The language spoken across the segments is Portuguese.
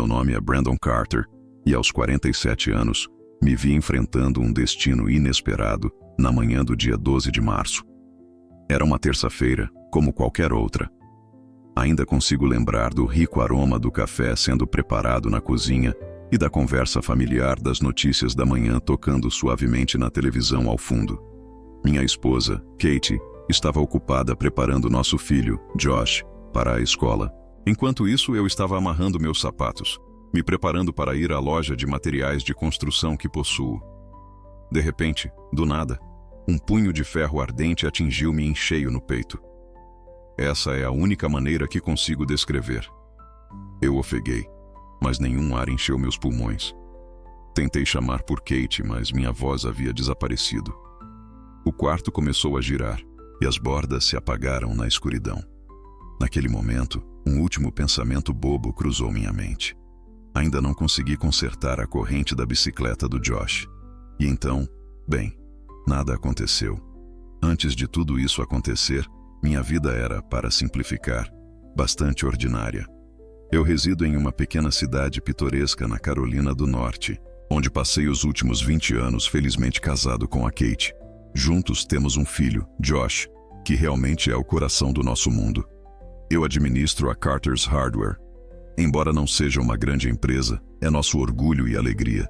Meu nome é Brandon Carter e aos 47 anos me vi enfrentando um destino inesperado na manhã do dia 12 de março. Era uma terça-feira, como qualquer outra. Ainda consigo lembrar do rico aroma do café sendo preparado na cozinha e da conversa familiar das notícias da manhã tocando suavemente na televisão ao fundo. Minha esposa, Katie, estava ocupada preparando nosso filho, Josh, para a escola. Enquanto isso, eu estava amarrando meus sapatos, me preparando para ir à loja de materiais de construção que possuo. De repente, do nada, um punho de ferro ardente atingiu-me em cheio no peito. Essa é a única maneira que consigo descrever. Eu ofeguei, mas nenhum ar encheu meus pulmões. Tentei chamar por Kate, mas minha voz havia desaparecido. O quarto começou a girar e as bordas se apagaram na escuridão. Naquele momento, um último pensamento bobo cruzou minha mente. Ainda não consegui consertar a corrente da bicicleta do Josh. E então, bem, nada aconteceu. Antes de tudo isso acontecer, minha vida era, para simplificar, bastante ordinária. Eu resido em uma pequena cidade pitoresca na Carolina do Norte, onde passei os últimos 20 anos felizmente casado com a Kate. Juntos temos um filho, Josh, que realmente é o coração do nosso mundo. Eu administro a Carter's Hardware. Embora não seja uma grande empresa, é nosso orgulho e alegria.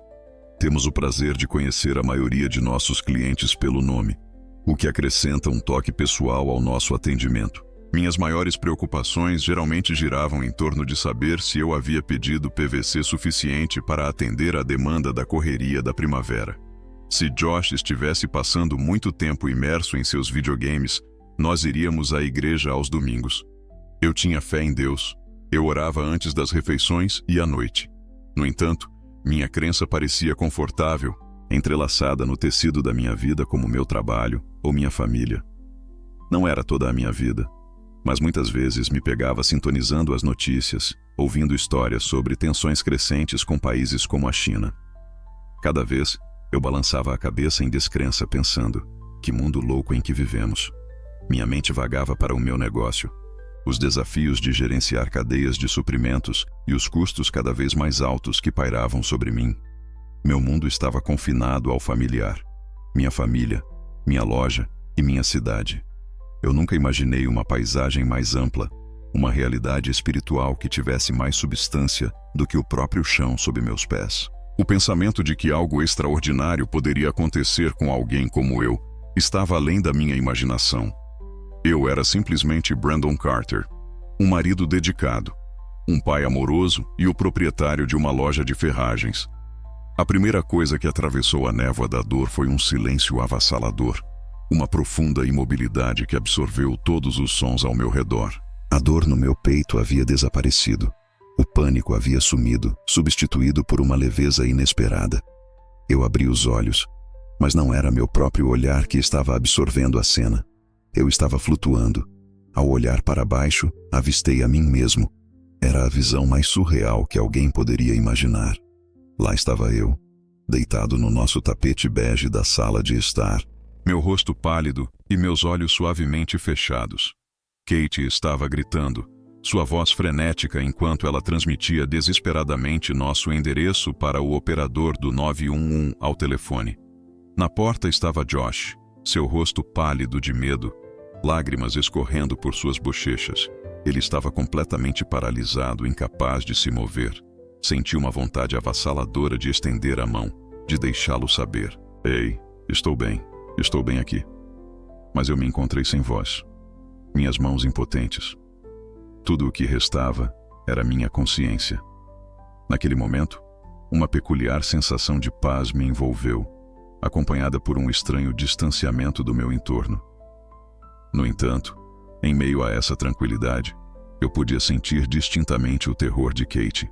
Temos o prazer de conhecer a maioria de nossos clientes pelo nome, o que acrescenta um toque pessoal ao nosso atendimento. Minhas maiores preocupações geralmente giravam em torno de saber se eu havia pedido PVC suficiente para atender à demanda da correria da primavera. Se Josh estivesse passando muito tempo imerso em seus videogames, nós iríamos à igreja aos domingos. Eu tinha fé em Deus. Eu orava antes das refeições e à noite. No entanto, minha crença parecia confortável, entrelaçada no tecido da minha vida como meu trabalho ou minha família. Não era toda a minha vida, mas muitas vezes me pegava sintonizando as notícias, ouvindo histórias sobre tensões crescentes com países como a China. Cada vez, eu balançava a cabeça em descrença pensando, que mundo louco em que vivemos. Minha mente vagava para o meu negócio. Os desafios de gerenciar cadeias de suprimentos e os custos cada vez mais altos que pairavam sobre mim. Meu mundo estava confinado ao familiar. Minha família, minha loja e minha cidade. Eu nunca imaginei uma paisagem mais ampla, uma realidade espiritual que tivesse mais substância do que o próprio chão sob meus pés. O pensamento de que algo extraordinário poderia acontecer com alguém como eu estava além da minha imaginação. Eu era simplesmente Brandon Carter, um marido dedicado, um pai amoroso e o proprietário de uma loja de ferragens. A primeira coisa que atravessou a névoa da dor foi um silêncio avassalador, uma profunda imobilidade que absorveu todos os sons ao meu redor. A dor no meu peito havia desaparecido. O pânico havia sumido, substituído por uma leveza inesperada. Eu abri os olhos, mas não era meu próprio olhar que estava absorvendo a cena. Eu estava flutuando. Ao olhar para baixo, avistei a mim mesmo. Era a visão mais surreal que alguém poderia imaginar. Lá estava eu, deitado no nosso tapete bege da sala de estar, meu rosto pálido e meus olhos suavemente fechados. Kate estava gritando, sua voz frenética enquanto ela transmitia desesperadamente nosso endereço para o operador do 911 ao telefone. Na porta estava Josh, seu rosto pálido de medo, lágrimas escorrendo por suas bochechas. Ele estava completamente paralisado, incapaz de se mover. Senti uma vontade avassaladora de estender a mão, de deixá-lo saber. Ei, estou bem aqui. Mas eu me encontrei sem voz. Minhas mãos impotentes. Tudo o que restava era minha consciência. Naquele momento, uma peculiar sensação de paz me envolveu, acompanhada por um estranho distanciamento do meu entorno. No entanto, em meio a essa tranquilidade, eu podia sentir distintamente o terror de Kate.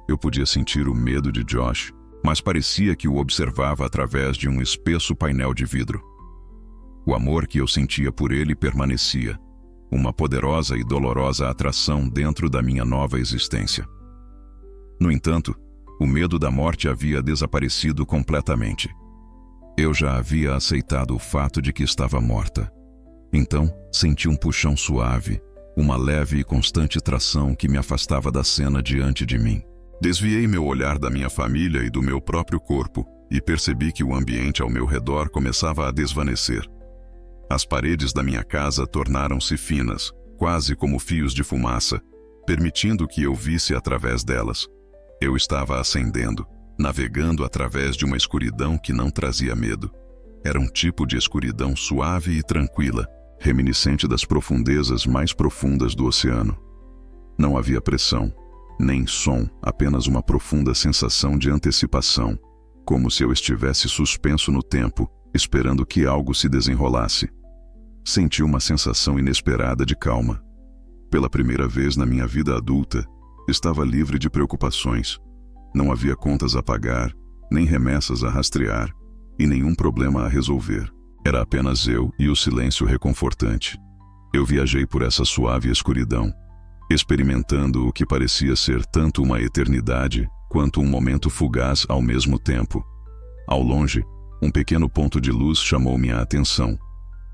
Eu podia sentir o medo de Josh, mas parecia que o observava através de um espesso painel de vidro. O amor que eu sentia por ele permanecia, uma poderosa e dolorosa atração dentro da minha nova existência. No entanto, o medo da morte havia desaparecido completamente. Eu já havia aceitado o fato de que estava morta. Então, senti um puxão suave, uma leve e constante tração que me afastava da cena diante de mim. Desviei meu olhar da minha família e do meu próprio corpo e percebi que o ambiente ao meu redor começava a desvanecer. As paredes da minha casa tornaram-se finas, quase como fios de fumaça, permitindo que eu visse através delas. Eu estava ascendendo, navegando através de uma escuridão que não trazia medo. Era um tipo de escuridão suave e tranquila, reminiscente das profundezas mais profundas do oceano. Não havia pressão, nem som, apenas uma profunda sensação de antecipação, como se eu estivesse suspenso no tempo, esperando que algo se desenrolasse. Senti uma sensação inesperada de calma. Pela primeira vez na minha vida adulta, estava livre de preocupações. Não havia contas a pagar, nem remessas a rastrear, e nenhum problema a resolver. Era apenas eu e o silêncio reconfortante. Eu viajei por essa suave escuridão, experimentando o que parecia ser tanto uma eternidade quanto um momento fugaz ao mesmo tempo. Ao longe, um pequeno ponto de luz chamou minha atenção.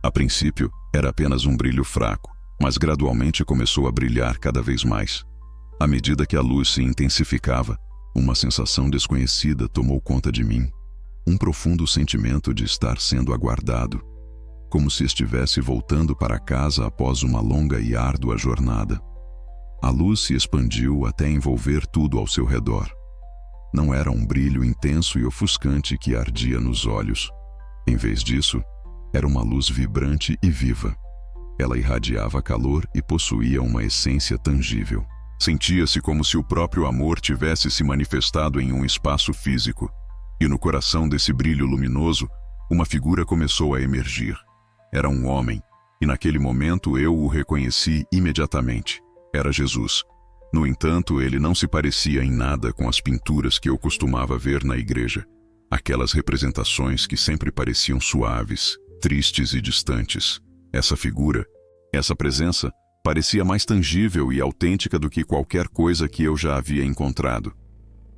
A princípio, era apenas um brilho fraco, mas gradualmente começou a brilhar cada vez mais. À medida que a luz se intensificava, uma sensação desconhecida tomou conta de mim. Um profundo sentimento de estar sendo aguardado, como se estivesse voltando para casa após uma longa e árdua jornada. A luz se expandiu até envolver tudo ao seu redor. Não era um brilho intenso e ofuscante que ardia nos olhos. Em vez disso, era uma luz vibrante e viva. Ela irradiava calor e possuía uma essência tangível. Sentia-se como se o próprio amor tivesse se manifestado em um espaço físico. E no coração desse brilho luminoso, uma figura começou a emergir. Era um homem, e naquele momento eu o reconheci imediatamente. Era Jesus. No entanto, ele não se parecia em nada com as pinturas que eu costumava ver na igreja. Aquelas representações que sempre pareciam suaves, tristes e distantes. Essa figura, essa presença, parecia mais tangível e autêntica do que qualquer coisa que eu já havia encontrado.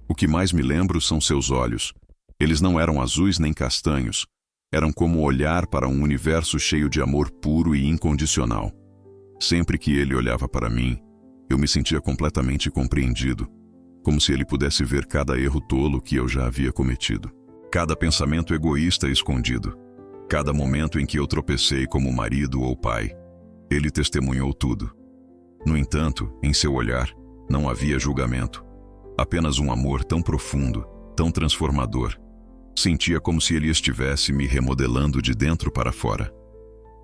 O que mais me lembro são seus olhos. Eles não eram azuis nem castanhos. Eram como olhar para um universo cheio de amor puro e incondicional. Sempre que ele olhava para mim, eu me sentia completamente compreendido, como se ele pudesse ver cada erro tolo que eu já havia cometido, cada pensamento egoísta escondido, cada momento em que eu tropecei como marido ou pai. Ele testemunhou tudo. No entanto, em seu olhar, não havia julgamento, apenas um amor tão profundo, tão transformador. Sentia como se ele estivesse me remodelando de dentro para fora.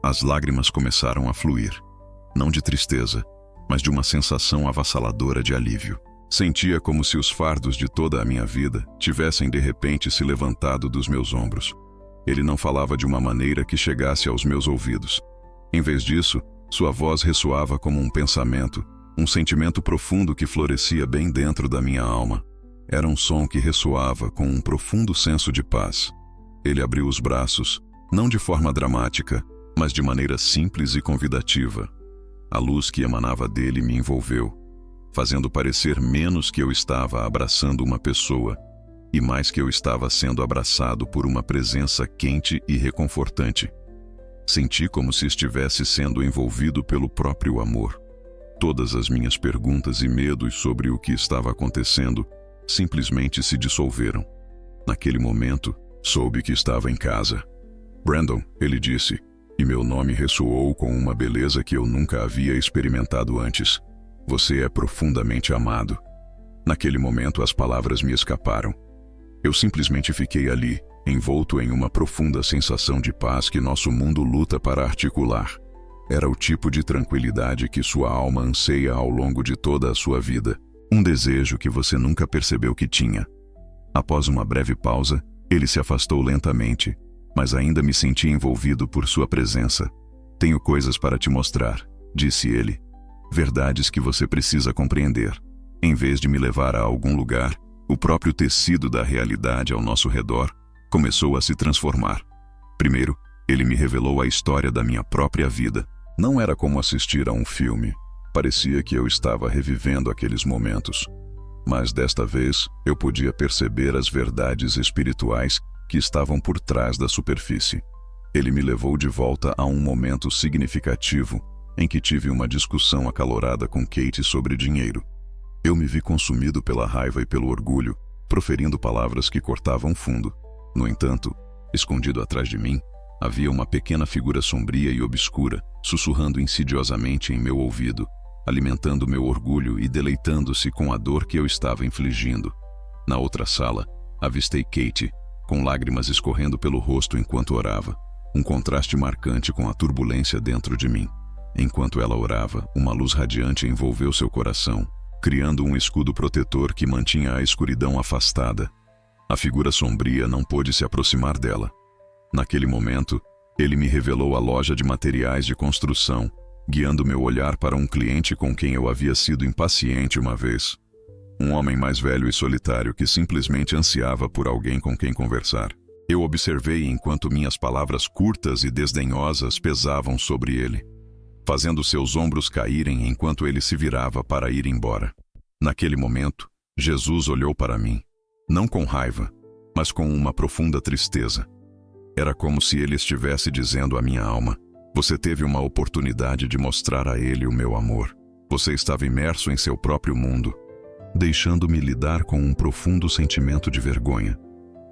As lágrimas começaram a fluir. Não de tristeza, mas de uma sensação avassaladora de alívio. Sentia como se os fardos de toda a minha vida tivessem de repente se levantado dos meus ombros. Ele não falava de uma maneira que chegasse aos meus ouvidos. Em vez disso, sua voz ressoava como um pensamento, um sentimento profundo que florescia bem dentro da minha alma. Era um som que ressoava com um profundo senso de paz. Ele abriu os braços, não de forma dramática, mas de maneira simples e convidativa. A luz que emanava dele me envolveu, fazendo parecer menos que eu estava abraçando uma pessoa, e mais que eu estava sendo abraçado por uma presença quente e reconfortante. Senti como se estivesse sendo envolvido pelo próprio amor. Todas as minhas perguntas e medos sobre o que estava acontecendo simplesmente se dissolveram. Naquele momento, soube que estava em casa. "Brandon", ele disse, e meu nome ressoou com uma beleza que eu nunca havia experimentado antes. "Você é profundamente amado." Naquele momento as palavras me escaparam. Eu simplesmente fiquei ali, envolto em uma profunda sensação de paz que nosso mundo luta para articular. Era o tipo de tranquilidade que sua alma anseia ao longo de toda a sua vida. Um desejo que você nunca percebeu que tinha. Após uma breve pausa, ele se afastou lentamente, mas ainda me senti envolvido por sua presença. "Tenho coisas para te mostrar", disse ele. "Verdades que você precisa compreender." Em vez de me levar a algum lugar, o próprio tecido da realidade ao nosso redor começou a se transformar. Primeiro, ele me revelou a história da minha própria vida. Não era como assistir a um filme. Parecia que eu estava revivendo aqueles momentos. Mas desta vez, eu podia perceber as verdades espirituais que estavam por trás da superfície. Ele me levou de volta a um momento significativo em que tive uma discussão acalorada com Kate sobre dinheiro. Eu me vi consumido pela raiva e pelo orgulho, proferindo palavras que cortavam fundo. No entanto, escondido atrás de mim, havia uma pequena figura sombria e obscura, sussurrando insidiosamente em meu ouvido, alimentando meu orgulho e deleitando-se com a dor que eu estava infligindo. Na outra sala, avistei Kate, com lágrimas escorrendo pelo rosto enquanto orava, um contraste marcante com a turbulência dentro de mim. Enquanto ela orava, uma luz radiante envolveu seu coração, criando um escudo protetor que mantinha a escuridão afastada. A figura sombria não pôde se aproximar dela. Naquele momento, ele me revelou a loja de materiais de construção, guiando meu olhar para um cliente com quem eu havia sido impaciente uma vez. Um homem mais velho e solitário que simplesmente ansiava por alguém com quem conversar. Eu observei enquanto minhas palavras curtas e desdenhosas pesavam sobre ele, fazendo seus ombros caírem enquanto ele se virava para ir embora. Naquele momento, Jesus olhou para mim, não com raiva, mas com uma profunda tristeza. Era como se ele estivesse dizendo à minha alma: você teve uma oportunidade de mostrar a ele o meu amor. Você estava imerso em seu próprio mundo, deixando-me lidar com um profundo sentimento de vergonha.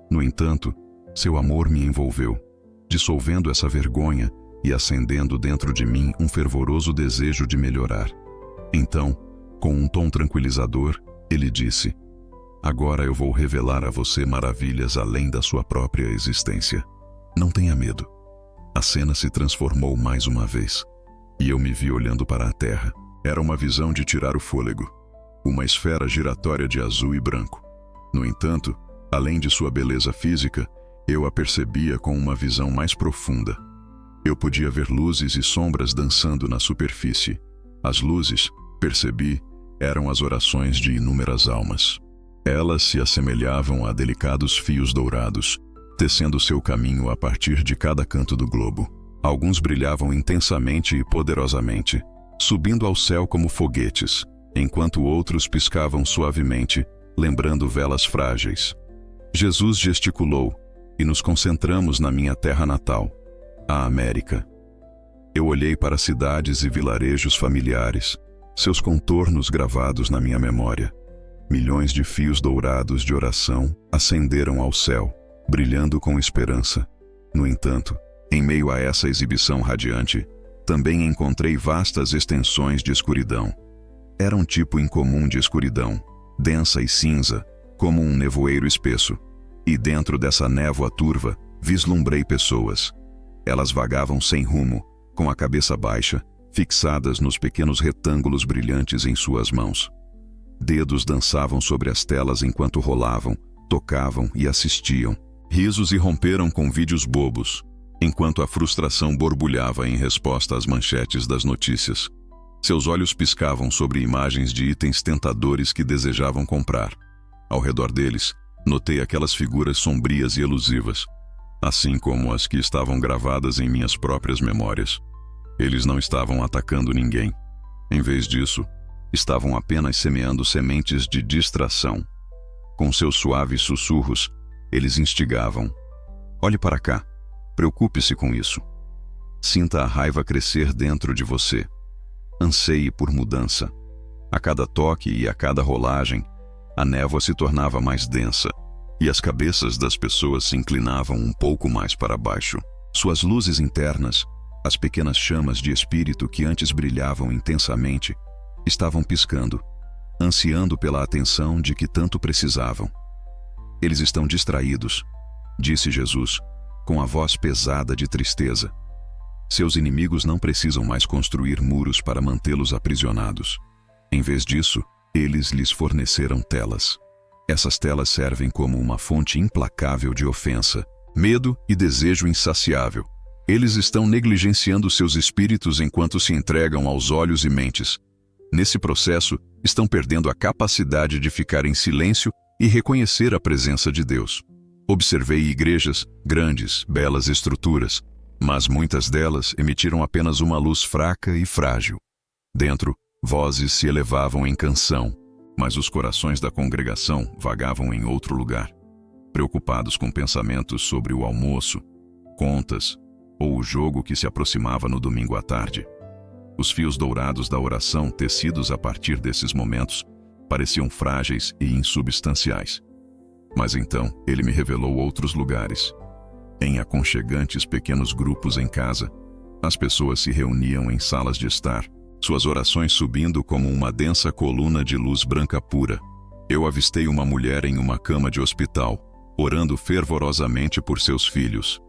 No entanto, seu amor me envolveu, dissolvendo essa vergonha e acendendo dentro de mim um fervoroso desejo de melhorar. Então, com um tom tranquilizador, ele disse: agora eu vou revelar a você maravilhas além da sua própria existência. Não tenha medo. A cena se transformou mais uma vez, e eu me vi olhando para a terra. Era uma visão de tirar o fôlego, uma esfera giratória de azul e branco. No entanto, além de sua beleza física, eu a percebia com uma visão mais profunda. Eu podia ver luzes e sombras dançando na superfície. As luzes, percebi, eram as orações de inúmeras almas. Elas se assemelhavam a delicados fios dourados, tecendo seu caminho a partir de cada canto do globo. Alguns brilhavam intensamente e poderosamente, subindo ao céu como foguetes, enquanto outros piscavam suavemente, lembrando velas frágeis. Jesus gesticulou, e nos concentramos na minha terra natal, a América. Eu olhei para cidades e vilarejos familiares, seus contornos gravados na minha memória. Milhões de fios dourados de oração ascenderam ao céu, brilhando com esperança. No entanto, em meio a essa exibição radiante, também encontrei vastas extensões de escuridão. Era um tipo incomum de escuridão, densa e cinza, como um nevoeiro espesso. E dentro dessa névoa turva, vislumbrei pessoas. Elas vagavam sem rumo, com a cabeça baixa, fixadas nos pequenos retângulos brilhantes em suas mãos. Dedos dançavam sobre as telas enquanto rolavam, tocavam e assistiam. Risos irromperam com vídeos bobos, enquanto a frustração borbulhava em resposta às manchetes das notícias. Seus olhos piscavam sobre imagens de itens tentadores que desejavam comprar. Ao redor deles, notei aquelas figuras sombrias e elusivas, assim como as que estavam gravadas em minhas próprias memórias. Eles não estavam atacando ninguém. Em vez disso, estavam apenas semeando sementes de distração. Com seus suaves sussurros, eles instigavam: olhe para cá, preocupe-se com isso. Sinta a raiva crescer dentro de você. Anseie por mudança. A cada toque e a cada rolagem, a névoa se tornava mais densa, e as cabeças das pessoas se inclinavam um pouco mais para baixo. Suas luzes internas, as pequenas chamas de espírito que antes brilhavam intensamente, estavam piscando, ansiando pela atenção de que tanto precisavam. Eles estão distraídos, disse Jesus, com a voz pesada de tristeza. Seus inimigos não precisam mais construir muros para mantê-los aprisionados. Em vez disso, eles lhes forneceram telas. Essas telas servem como uma fonte implacável de ofensa, medo e desejo insaciável. Eles estão negligenciando seus espíritos enquanto se entregam aos olhos e mentes. Nesse processo, estão perdendo a capacidade de ficar em silêncio e reconhecer a presença de Deus. Observei igrejas, grandes, belas estruturas, mas muitas delas emitiram apenas uma luz fraca e frágil. Dentro, vozes se elevavam em canção, mas os corações da congregação vagavam em outro lugar, preocupados com pensamentos sobre o almoço, contas ou o jogo que se aproximava no domingo à tarde. Os fios dourados da oração, tecidos a partir desses momentos, pareciam frágeis e insubstanciais. Mas então ele me revelou outros lugares. Em aconchegantes pequenos grupos em casa, as pessoas se reuniam em salas de estar, suas orações subindo como uma densa coluna de luz branca pura. Eu avistei uma mulher em uma cama de hospital, orando fervorosamente por seus filhos.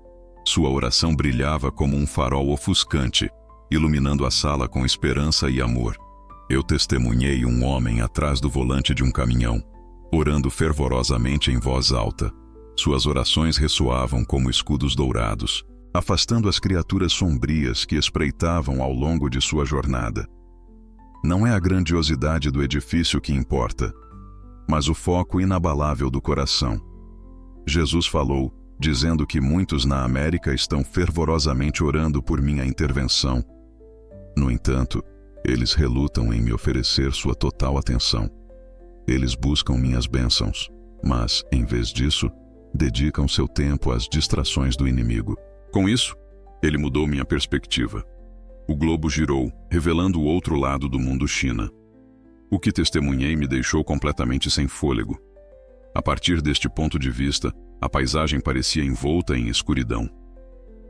Sua oração brilhava como um farol ofuscante, iluminando a sala com esperança e amor. Eu testemunhei um homem atrás do volante de um caminhão, orando fervorosamente em voz alta. Suas orações ressoavam como escudos dourados, afastando as criaturas sombrias que espreitavam ao longo de sua jornada. Não é a grandiosidade do edifício que importa, mas o foco inabalável do coração. Jesus falou, dizendo que muitos na América estão fervorosamente orando por minha intervenção. No entanto, eles relutam em me oferecer sua total atenção. Eles buscam minhas bênçãos, mas, em vez disso, dedicam seu tempo às distrações do inimigo. Com isso, ele mudou minha perspectiva. O globo girou, revelando o outro lado do mundo China. O que testemunhei me deixou completamente sem fôlego. A partir deste ponto de vista, a paisagem parecia envolta em escuridão.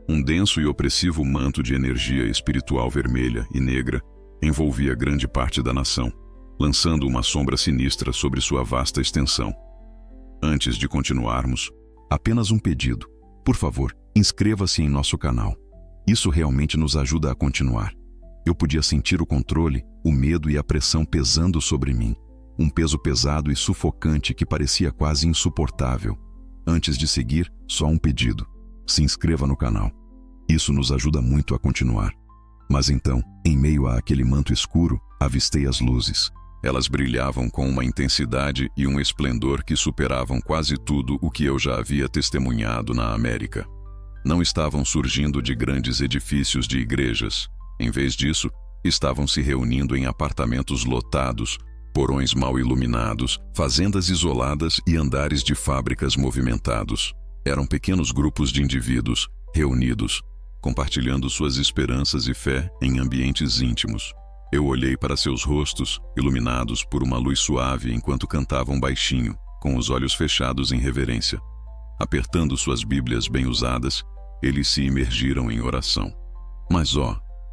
Um denso e opressivo manto de energia espiritual vermelha e negra envolvia grande parte da nação, lançando uma sombra sinistra sobre sua vasta extensão. Antes de continuarmos, apenas um pedido. Por favor, inscreva-se em nosso canal. Isso realmente nos ajuda a continuar. Eu podia sentir o controle, o medo e a pressão pesando sobre mim. Um peso pesado e sufocante que parecia quase insuportável. Antes de seguir, só um pedido. Se inscreva no canal. Isso nos ajuda muito a continuar. Mas então, em meio àquele manto escuro, avistei as luzes. Elas brilhavam com uma intensidade e um esplendor que superavam quase tudo o que eu já havia testemunhado na América. Não estavam surgindo de grandes edifícios de igrejas. Em vez disso, estavam se reunindo em apartamentos lotados, porões mal iluminados, fazendas isoladas e andares de fábricas movimentados. Eram pequenos grupos de indivíduos, reunidos, compartilhando suas esperanças e fé em ambientes íntimos. Eu olhei para seus rostos, iluminados por uma luz suave enquanto cantavam baixinho, com os olhos fechados em reverência. Apertando suas Bíblias bem usadas, eles se imergiram em oração. Mas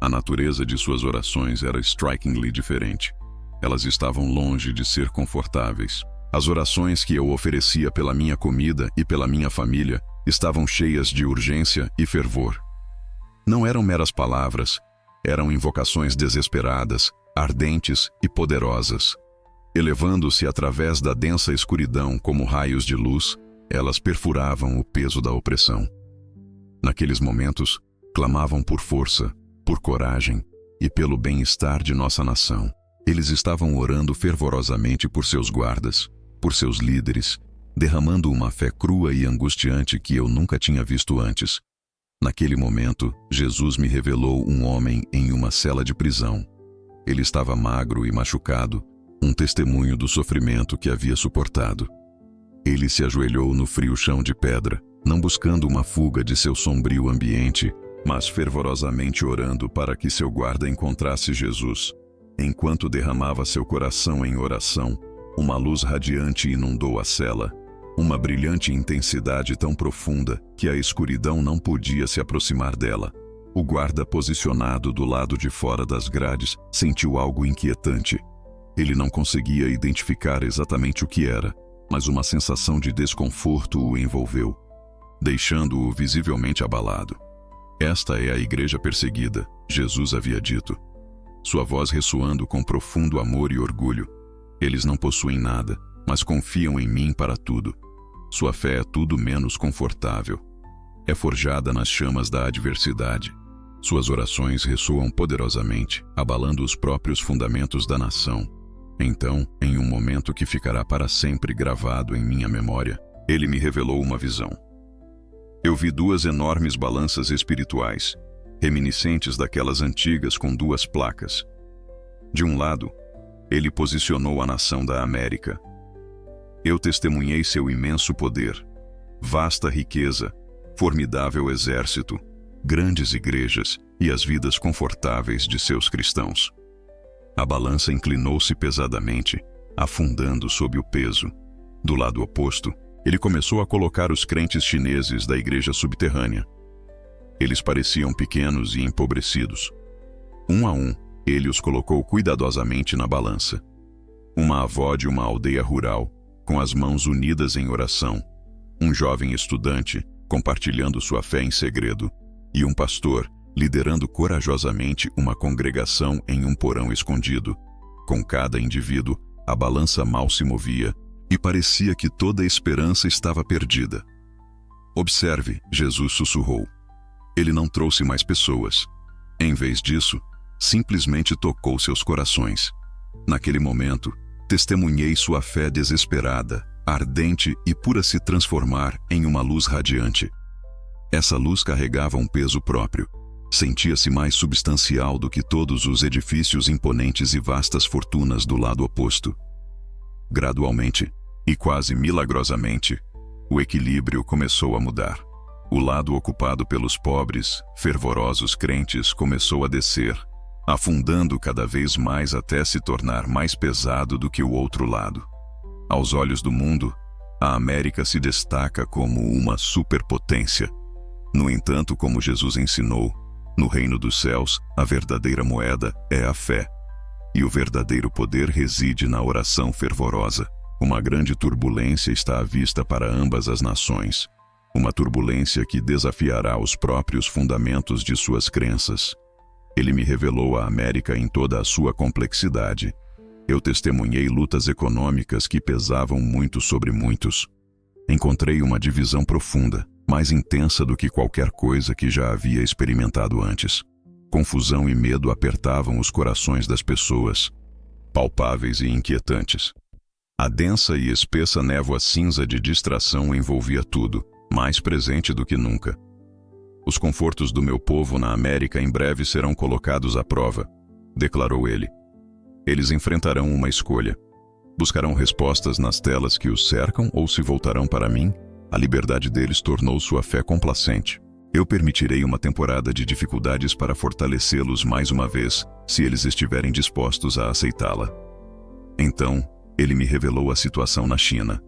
a natureza de suas orações era strikingly diferente. Elas estavam longe de ser confortáveis. As orações que eu oferecia pela minha comida e pela minha família estavam cheias de urgência e fervor. Não eram meras palavras, eram invocações desesperadas, ardentes e poderosas. Elevando-se através da densa escuridão como raios de luz, elas perfuravam o peso da opressão. Naqueles momentos, clamavam por força, por coragem e pelo bem-estar de nossa nação. Eles estavam orando fervorosamente por seus guardas, por seus líderes, derramando uma fé crua e angustiante que eu nunca tinha visto antes. Naquele momento, Jesus me revelou um homem em uma cela de prisão. Ele estava magro e machucado, um testemunho do sofrimento que havia suportado. Ele se ajoelhou no frio chão de pedra, não buscando uma fuga de seu sombrio ambiente, mas fervorosamente orando para que seu guarda encontrasse Jesus. Enquanto derramava seu coração em oração, uma luz radiante inundou a cela. Uma brilhante intensidade tão profunda que a escuridão não podia se aproximar dela. O guarda posicionado do lado de fora das grades sentiu algo inquietante. Ele não conseguia identificar exatamente o que era, mas uma sensação de desconforto o envolveu, deixando-o visivelmente abalado. Esta é a igreja perseguida, Jesus havia dito. Sua voz ressoando com profundo amor e orgulho. Eles não possuem nada, mas confiam em mim para tudo. Sua fé é tudo menos confortável. É forjada nas chamas da adversidade. Suas orações ressoam poderosamente, abalando os próprios fundamentos da nação. Então, em um momento que ficará para sempre gravado em minha memória, ele me revelou uma visão. Eu vi duas enormes balanças espirituais, reminiscentes daquelas antigas com duas placas. De um lado, ele posicionou a nação da América. Eu testemunhei seu imenso poder, vasta riqueza, formidável exército, grandes igrejas e as vidas confortáveis de seus cristãos. A balança inclinou-se pesadamente, afundando sob o peso. Do lado oposto, ele começou a colocar os crentes chineses da igreja subterrânea. Eles pareciam pequenos e empobrecidos. Um a um, ele os colocou cuidadosamente na balança. Uma avó de uma aldeia rural, com as mãos unidas em oração. Um jovem estudante, compartilhando sua fé em segredo. E um pastor, liderando corajosamente uma congregação em um porão escondido. Com cada indivíduo, a balança mal se movia, e parecia que toda a esperança estava perdida. Observe, Jesus sussurrou. Ele não trouxe mais pessoas. Em vez disso, simplesmente tocou seus corações. Naquele momento, testemunhei sua fé desesperada, ardente e pura se transformar em uma luz radiante. Essa luz carregava um peso próprio. Sentia-se mais substancial do que todos os edifícios imponentes e vastas fortunas do lado oposto. Gradualmente, e quase milagrosamente, o equilíbrio começou a mudar. O lado ocupado pelos pobres, fervorosos crentes começou a descer, afundando cada vez mais até se tornar mais pesado do que o outro lado. Aos olhos do mundo, a América se destaca como uma superpotência. No entanto, como Jesus ensinou, no reino dos céus, a verdadeira moeda é a fé. E o verdadeiro poder reside na oração fervorosa. Uma grande turbulência está à vista para ambas as nações. Uma turbulência que desafiará os próprios fundamentos de suas crenças. Ele me revelou a América em toda a sua complexidade. Eu testemunhei lutas econômicas que pesavam muito sobre muitos. Encontrei uma divisão profunda, mais intensa do que qualquer coisa que já havia experimentado antes. Confusão e medo apertavam os corações das pessoas, palpáveis e inquietantes. A densa e espessa névoa cinza de distração envolvia tudo, mais presente do que nunca. Os confortos do meu povo na América em breve serão colocados à prova, declarou ele. Eles enfrentarão uma escolha. Buscarão respostas nas telas que os cercam ou se voltarão para mim? A liberdade deles tornou sua fé complacente. Eu permitirei uma temporada de dificuldades para fortalecê-los mais uma vez, se eles estiverem dispostos a aceitá-la. Então, ele me revelou a situação na China.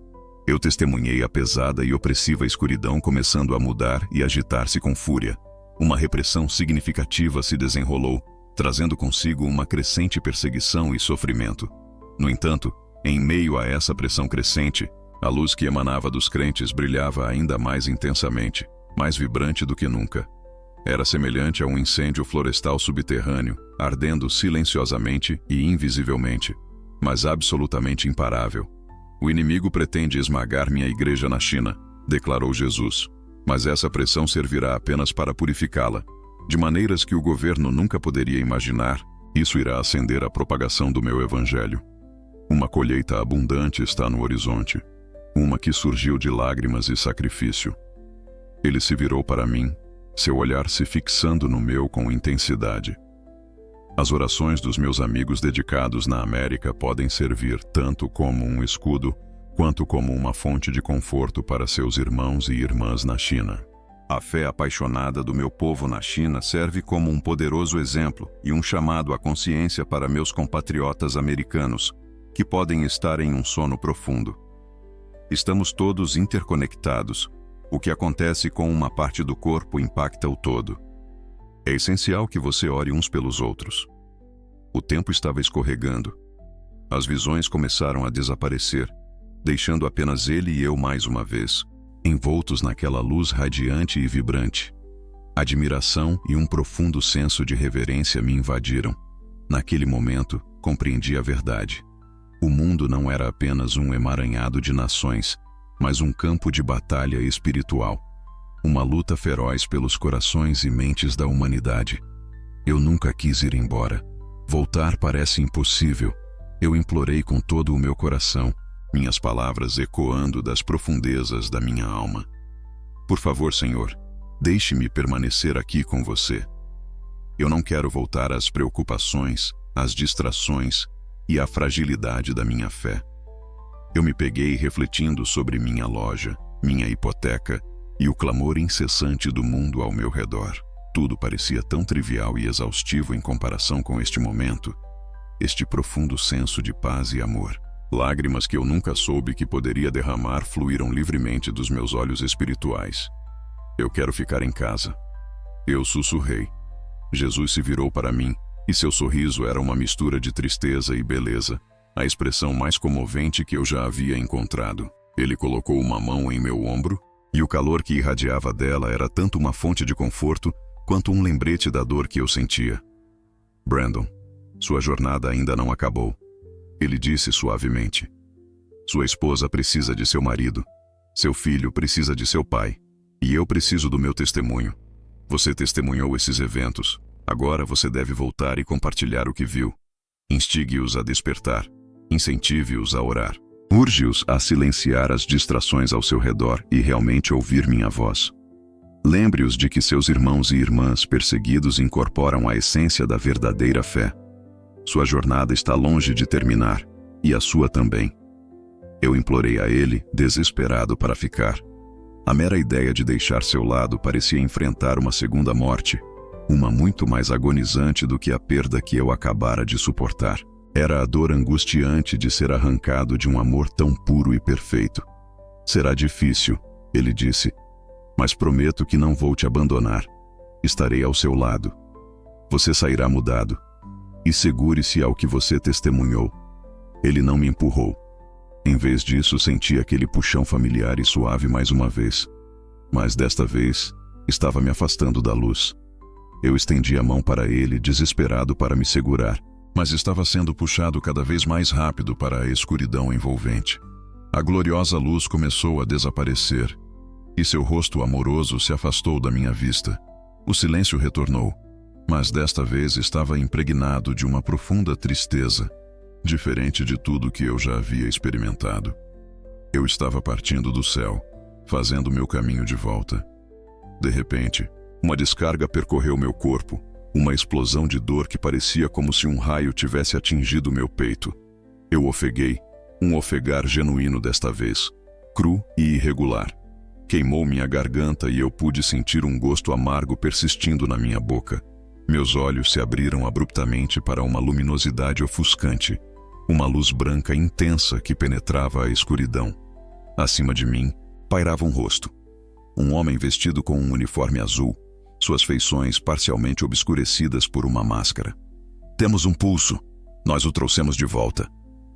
Eu testemunhei a pesada e opressiva escuridão começando a mudar e agitar-se com fúria. Uma repressão significativa se desenrolou, trazendo consigo uma crescente perseguição e sofrimento. No entanto, em meio a essa pressão crescente, a luz que emanava dos crentes brilhava ainda mais intensamente, mais vibrante do que nunca. Era semelhante a um incêndio florestal subterrâneo, ardendo silenciosamente e invisivelmente, mas absolutamente imparável. O inimigo pretende esmagar minha igreja na China, declarou Jesus, mas essa pressão servirá apenas para purificá-la. De maneiras que o governo nunca poderia imaginar, isso irá acender a propagação do meu evangelho. Uma colheita abundante está no horizonte, uma que surgiu de lágrimas e sacrifício. Ele se virou para mim, seu olhar se fixando no meu com intensidade. As orações dos meus amigos dedicados na América podem servir tanto como um escudo, quanto como uma fonte de conforto para seus irmãos e irmãs na China. A fé apaixonada do meu povo na China serve como um poderoso exemplo e um chamado à consciência para meus compatriotas americanos, que podem estar em um sono profundo. Estamos todos interconectados. O que acontece com uma parte do corpo impacta o todo. É essencial que você ore uns pelos outros. O tempo estava escorregando. As visões começaram a desaparecer, deixando apenas ele e eu mais uma vez, envoltos naquela luz radiante e vibrante. Admiração e um profundo senso de reverência me invadiram. Naquele momento, compreendi a verdade. O mundo não era apenas um emaranhado de nações, mas um campo de batalha espiritual. Uma luta feroz pelos corações e mentes da humanidade. Eu nunca quis ir embora. Voltar parece impossível. Eu implorei com todo o meu coração, minhas palavras ecoando das profundezas da minha alma. Por favor, Senhor, deixe-me permanecer aqui com você. Eu não quero voltar às preocupações, às distrações e à fragilidade da minha fé. Eu me peguei refletindo sobre minha loja, minha hipoteca e o clamor incessante do mundo ao meu redor. Tudo parecia tão trivial e exaustivo em comparação com este momento, este profundo senso de paz e amor. Lágrimas que eu nunca soube que poderia derramar fluíram livremente dos meus olhos espirituais. Eu quero ficar em casa. Eu sussurrei. Jesus se virou para mim, e seu sorriso era uma mistura de tristeza e beleza, a expressão mais comovente que eu já havia encontrado. Ele colocou uma mão em meu ombro, e o calor que irradiava dela era tanto uma fonte de conforto quanto um lembrete da dor que eu sentia. Brandon, sua jornada ainda não acabou. Ele disse suavemente. Sua esposa precisa de seu marido. Seu filho precisa de seu pai. E eu preciso do meu testemunho. Você testemunhou esses eventos. Agora você deve voltar e compartilhar o que viu. Instigue-os a despertar. Incentive-os a orar. Urge-os a silenciar as distrações ao seu redor e realmente ouvir minha voz. Lembre-os de que seus irmãos e irmãs perseguidos incorporam a essência da verdadeira fé. Sua jornada está longe de terminar, e a sua também. Eu implorei a ele, desesperado, para ficar. A mera ideia de deixar seu lado parecia enfrentar uma segunda morte, uma muito mais agonizante do que a perda que eu acabara de suportar. Era a dor angustiante de ser arrancado de um amor tão puro e perfeito. Será difícil, ele disse, mas prometo que não vou te abandonar. Estarei ao seu lado. Você sairá mudado. E segure-se ao que você testemunhou. Ele não me empurrou. Em vez disso, senti aquele puxão familiar e suave mais uma vez. Mas desta vez, estava me afastando da luz. Eu estendi a mão para ele, desesperado para me segurar, mas estava sendo puxado cada vez mais rápido para a escuridão envolvente. A gloriosa luz começou a desaparecer, e seu rosto amoroso se afastou da minha vista. O silêncio retornou, mas desta vez estava impregnado de uma profunda tristeza, diferente de tudo que eu já havia experimentado. Eu estava partindo do céu, fazendo meu caminho de volta. De repente, uma descarga percorreu meu corpo, uma explosão de dor que parecia como se um raio tivesse atingido meu peito. Eu ofeguei, um ofegar genuíno desta vez, cru e irregular. Queimou minha garganta e eu pude sentir um gosto amargo persistindo na minha boca. Meus olhos se abriram abruptamente para uma luminosidade ofuscante, uma luz branca intensa que penetrava a escuridão. Acima de mim, pairava um rosto. Um homem vestido com um uniforme azul, suas feições parcialmente obscurecidas por uma máscara. Temos um pulso. Nós o trouxemos de volta.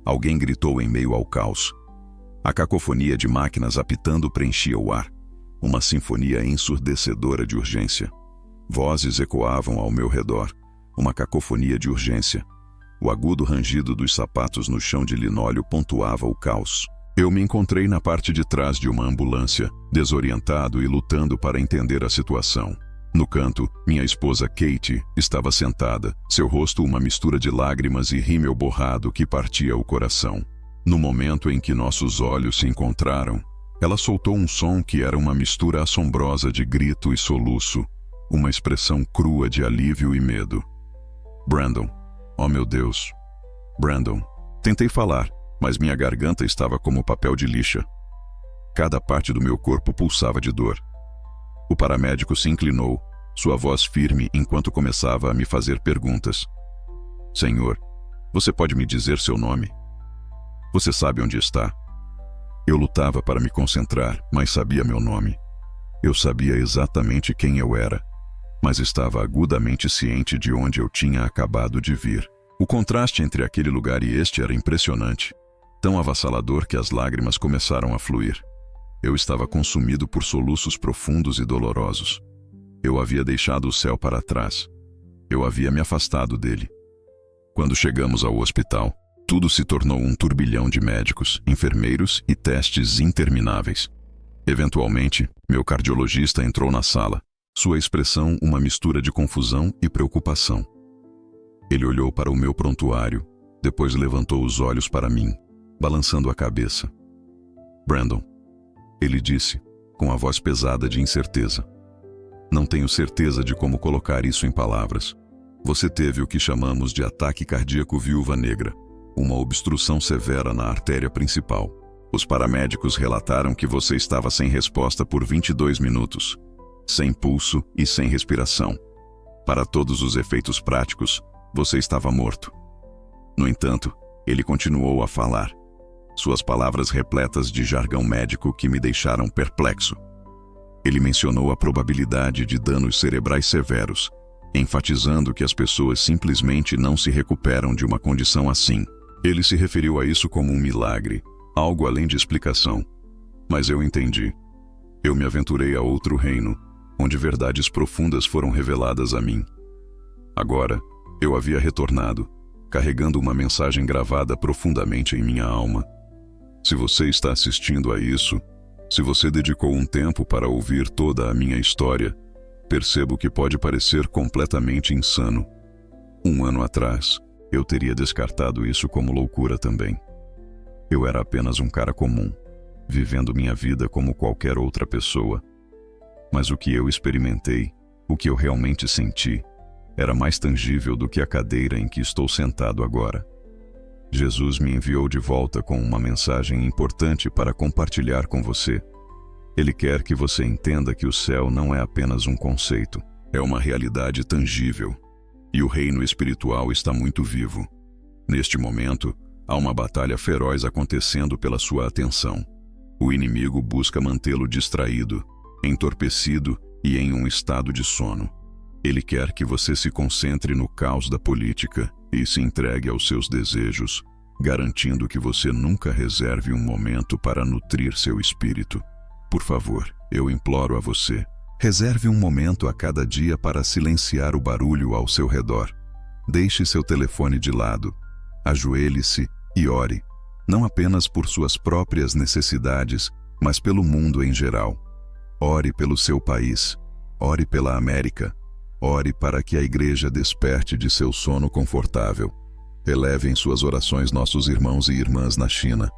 Alguém gritou em meio ao caos. A cacofonia de máquinas apitando preenchia o ar. Uma sinfonia ensurdecedora de urgência. Vozes ecoavam ao meu redor. Uma cacofonia de urgência. O agudo rangido dos sapatos no chão de linóleo pontuava o caos. Eu me encontrei na parte de trás de uma ambulância, desorientado e lutando para entender a situação. No canto, minha esposa Kate estava sentada, seu rosto uma mistura de lágrimas e rímel borrado que partia o coração. No momento em que nossos olhos se encontraram, ela soltou um som que era uma mistura assombrosa de grito e soluço, uma expressão crua de alívio e medo. Brandon. Oh meu Deus. Brandon. Tentei falar, mas minha garganta estava como papel de lixa. Cada parte do meu corpo pulsava de dor. O paramédico se inclinou, sua voz firme enquanto começava a me fazer perguntas. Senhor, você pode me dizer seu nome? Você sabe onde está? Eu lutava para me concentrar, mas sabia meu nome. Eu sabia exatamente quem eu era, mas estava agudamente ciente de onde eu tinha acabado de vir. O contraste entre aquele lugar e este era impressionante, tão avassalador que as lágrimas começaram a fluir. Eu estava consumido por soluços profundos e dolorosos. Eu havia deixado o céu para trás. Eu havia me afastado dele. Quando chegamos ao hospital, tudo se tornou um turbilhão de médicos, enfermeiros e testes intermináveis. Eventualmente, meu cardiologista entrou na sala, sua expressão uma mistura de confusão e preocupação. Ele olhou para o meu prontuário, depois levantou os olhos para mim, balançando a cabeça. Brandon, ele disse, com a voz pesada de incerteza. Não tenho certeza de como colocar isso em palavras. Você teve o que chamamos de ataque cardíaco viúva negra, uma obstrução severa na artéria principal. Os paramédicos relataram que você estava sem resposta por 22 minutos, sem pulso e sem respiração. Para todos os efeitos práticos, você estava morto. No entanto, ele continuou a falar. suas palavras repletas de jargão médico que me deixaram perplexo. Ele mencionou a probabilidade de danos cerebrais severos, enfatizando que as pessoas simplesmente não se recuperam de uma condição assim. Ele se referiu a isso como um milagre, algo além de explicação. Mas eu entendi. Eu me aventurei a outro reino, onde verdades profundas foram reveladas a mim. Agora, eu havia retornado, carregando uma mensagem gravada profundamente em minha alma. Se você está assistindo a isso, se você dedicou um tempo para ouvir toda a minha história, percebo que pode parecer completamente insano. 1 ano atrás, eu teria descartado isso como loucura também. Eu era apenas um cara comum, vivendo minha vida como qualquer outra pessoa. Mas o que eu experimentei, o que eu realmente senti, era mais tangível do que a cadeira em que estou sentado agora. Jesus me enviou de volta com uma mensagem importante para compartilhar com você. Ele quer que você entenda que o céu não é apenas um conceito, é uma realidade tangível. E o reino espiritual está muito vivo. Neste momento, há uma batalha feroz acontecendo pela sua atenção. O inimigo busca mantê-lo distraído, entorpecido e em um estado de sono. Ele quer que você se concentre no caos da política e se entregue aos seus desejos, garantindo que você nunca reserve um momento para nutrir seu espírito. Por favor, eu imploro a você, reserve um momento a cada dia para silenciar o barulho ao seu redor. Deixe seu telefone de lado, ajoelhe-se e ore, não apenas por suas próprias necessidades, mas pelo mundo em geral. Ore pelo seu país, ore pela América, ore para que a igreja desperte de seu sono confortável. Eleve em suas orações nossos irmãos e irmãs na China.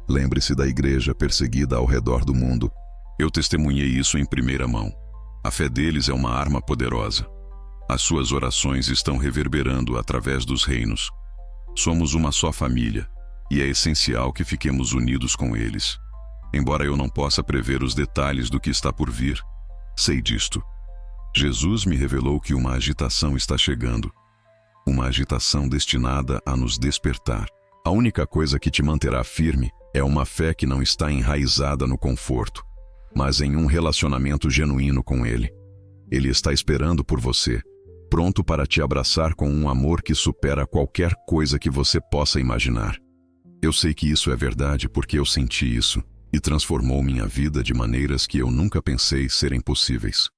Lembre-se da igreja perseguida ao redor do mundo. Eu testemunhei isso em primeira mão. A fé deles é uma arma poderosa. As suas orações estão reverberando através dos reinos. Somos uma só família, e é essencial que fiquemos unidos com eles. Embora eu não possa prever os detalhes do que está por vir, sei disto. Jesus me revelou que uma agitação está chegando. Uma agitação destinada a nos despertar. A única coisa que te manterá firme é uma fé que não está enraizada no conforto, mas em um relacionamento genuíno com Ele. Ele está esperando por você, pronto para te abraçar com um amor que supera qualquer coisa que você possa imaginar. Eu sei que isso é verdade porque eu senti isso, e transformou minha vida de maneiras que eu nunca pensei serem possíveis.